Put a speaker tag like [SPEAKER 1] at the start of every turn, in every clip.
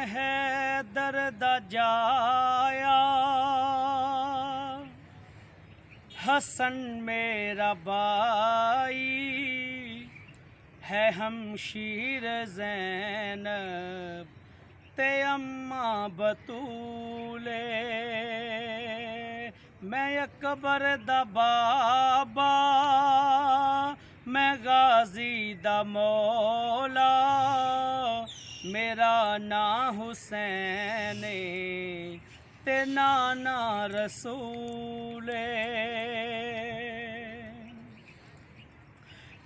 [SPEAKER 1] हैदर दा जाया, हसन मेरा भाई है हमशीर ज़ैनब ते अम्मा बतूले। मैं अकबर दा बाबा, मैं गाजी दा मौला, मेरा ना हुसैन ते नाना रसूले।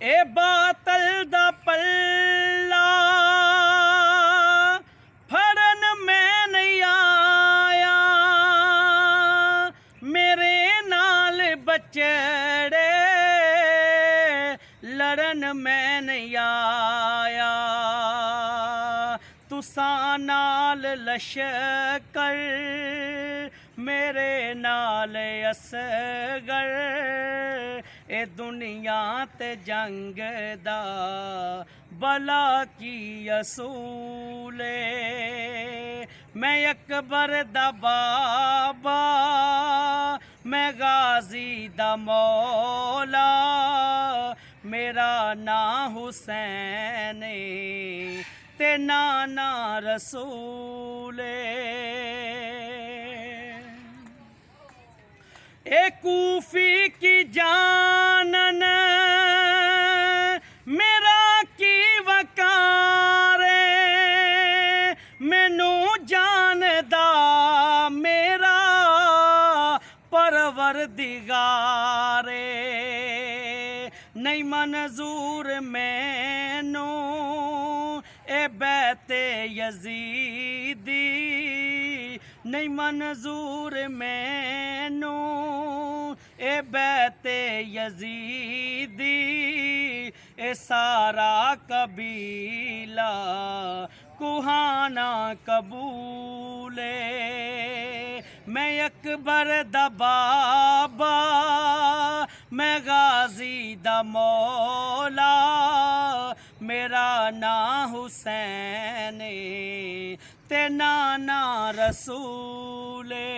[SPEAKER 1] ए बातल दा पल्ला फड़न मैं नहीं आया, मेरे नाल बचड़े लड़न मैं नहीं आया। तुसा नाल लश्कर मेरे नाल असगर, ए दुनिया ते जंग दा भला की असूले। मैं अकबर दा बाबा, मैं गाजी दा मौला, मेरा ना हुसैन ते नाना रसूले। ए कूफी की जानन मेरा की वकारे, मैनू जानदा मेरा परवरदिगारे। नहीं मंजूर मैनू ए बैते यजीदी, नहीं मंजूर मैनू ए बैते यजीदी, ए सारा कबीला कुहाना कबूले। मैं अकबर दा बाबा, मैं गाजी दा मौला, मेरा ना हुसैन ते नाना रसूले।